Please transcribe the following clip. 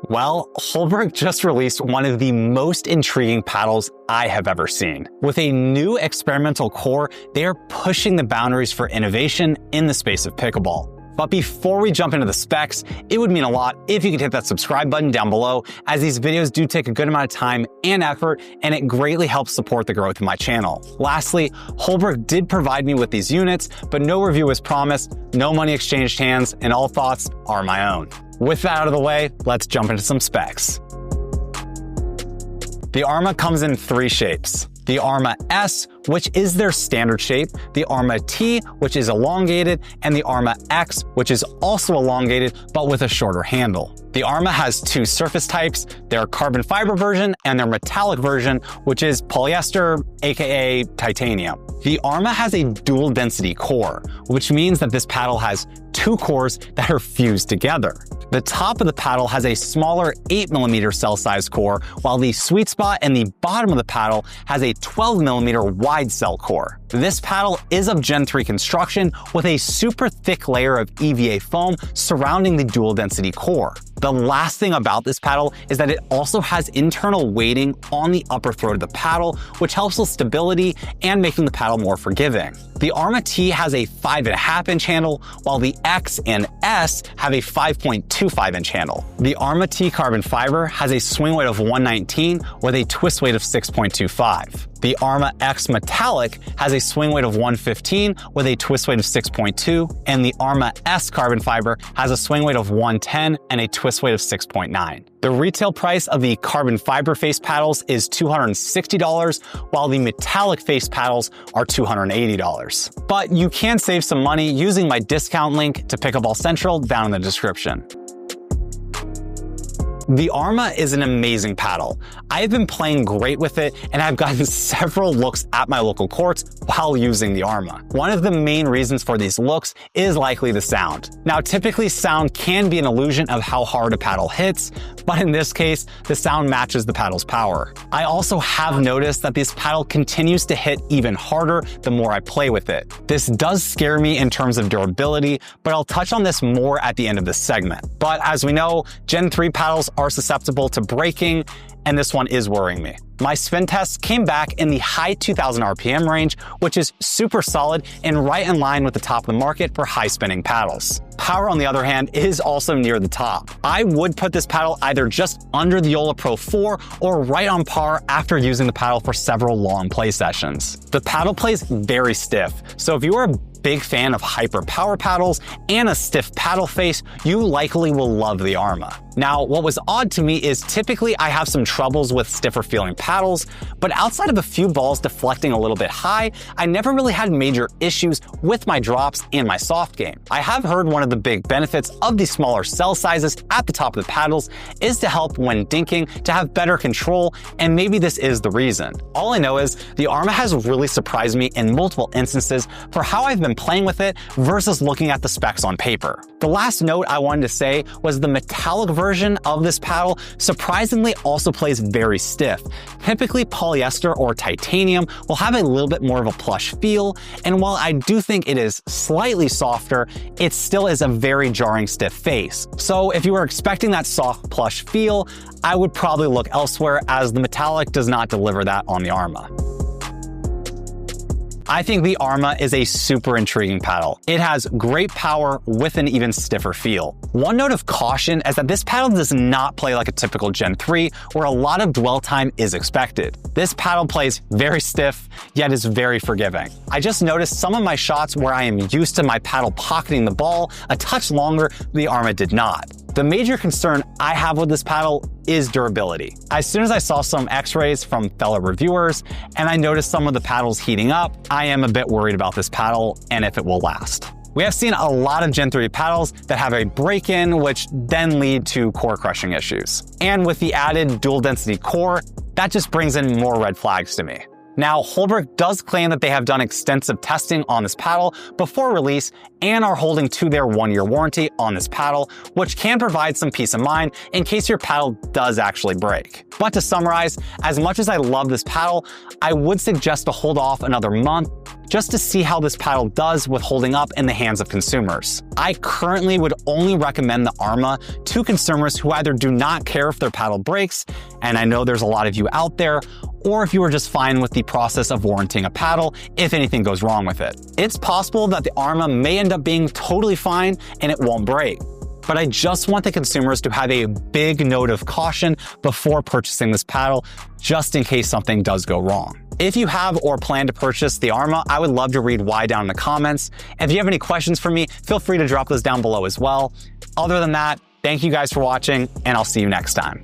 Well, Holbrook just released one of the most intriguing paddles I have ever seen. With a new experimental core, they are pushing the boundaries for innovation in the space of pickleball. But before we jump into the specs, it would mean a lot if you could hit that subscribe button down below, as these videos do take a good amount of time and effort, and it greatly helps support the growth of my channel. Lastly, Holbrook did provide me with these units, but no review was promised, no money exchanged hands, and all thoughts are my own. With that out of the way, let's jump into some specs. The Arma comes in 3 shapes. The Arma S, which is their standard shape, the Arma T, which is elongated, and the Arma X, which is also elongated, but with a shorter handle. The Arma has 2 surface types, their carbon fiber version and their metallic version, which is polyester, aka titanium. The Arma has a dual density core, which means that this paddle has 2 cores that are fused together. The top of the paddle has a smaller 8mm cell size core, while the sweet spot and the bottom of the paddle has a 12mm wide cell core. This paddle is of Gen 3 construction with a super thick layer of EVA foam surrounding the dual density core. The last thing about this paddle is that it also has internal weighting on the upper throat of the paddle, which helps with stability and making the paddle more forgiving. The Arma T has a 5.5-inch handle, while the X and S have a 5.25-inch handle. The Arma T carbon fiber has a swing weight of 119 with a twist weight of 6.25. The Arma X metallic has a swing weight of 115 with a twist weight of 6.2, and the Arma S carbon fiber has a swing weight of 110 and a twist weight of 6.9. The retail price of the carbon fiber face paddles is $260, while the metallic face paddles are $280. But you can save some money using my discount link to Pickleball Central down in the description. The Arma is an amazing paddle. I've been playing great with it, and I've gotten several looks at my local courts while using the Arma. One of the main reasons for these looks is likely the sound. Now, typically sound can be an illusion of how hard a paddle hits, but in this case, the sound matches the paddle's power. I also have noticed that this paddle continues to hit even harder the more I play with it. This does scare me in terms of durability, but I'll touch on this more at the end of this segment. But as we know, Gen 3 paddles are susceptible to breaking, and this one is worrying me. My spin tests came back in the high 2000 RPM range, which is super solid and right in line with the top of the market for high spinning paddles. Power, on the other hand, is also near the top. I would put this paddle either just under the Yola Pro 4 or right on par after using the paddle for several long play sessions. The paddle plays very stiff, so if you are a big fan of hyper power paddles and a stiff paddle face, you likely will love the Arma. Now, what was odd to me is typically I have some troubles with stiffer feeling paddles, but outside of a few balls deflecting a little bit high, I never really had major issues with my drops and my soft game. I have heard one of the big benefits of these smaller cell sizes at the top of the paddles is to help when dinking to have better control, and maybe this is the reason. All I know is the Arma has really surprised me in multiple instances for how I've been playing with it versus looking at the specs on paper. The last note I wanted to say was the metallic version of this paddle surprisingly also plays very stiff. Typically polyester or titanium will have a little bit more of a plush feel, and while I do think it is slightly softer, it still is a very jarring stiff face. So if you were expecting that soft plush feel, I would probably look elsewhere, as the metallic does not deliver that on the Arma. I think the Arma is a super intriguing paddle. It has great power with an even stiffer feel. One note of caution is that this paddle does not play like a typical Gen 3, where a lot of dwell time is expected. This paddle plays very stiff, yet is very forgiving. I just noticed some of my shots where I am used to my paddle pocketing the ball a touch longer, the Arma did not. The major concern I have with this paddle is durability. As soon as I saw some x-rays from fellow reviewers and I noticed some of the paddles heating up, I am a bit worried about this paddle and if it will last. We have seen a lot of Gen 3 paddles that have a break-in, which then lead to core crushing issues. And with the added dual density core, that just brings in more red flags to me. Now, Holbrook does claim that they have done extensive testing on this paddle before release and are holding to their 1-year warranty on this paddle, which can provide some peace of mind in case your paddle does actually break. But to summarize, as much as I love this paddle, I would suggest to hold off another month just to see how this paddle does with holding up in the hands of consumers. I currently would only recommend the Arma to consumers who either do not care if their paddle breaks, and I know there's a lot of you out there, or if you are just fine with the process of warranting a paddle if anything goes wrong with it. It's possible that the Arma may end up being totally fine and it won't break. But I just want the consumers to have a big note of caution before purchasing this paddle, just in case something does go wrong. If you have or plan to purchase the Arma, I would love to read why down in the comments. If you have any questions for me, feel free to drop those down below as well. Other than that, thank you guys for watching, and I'll see you next time.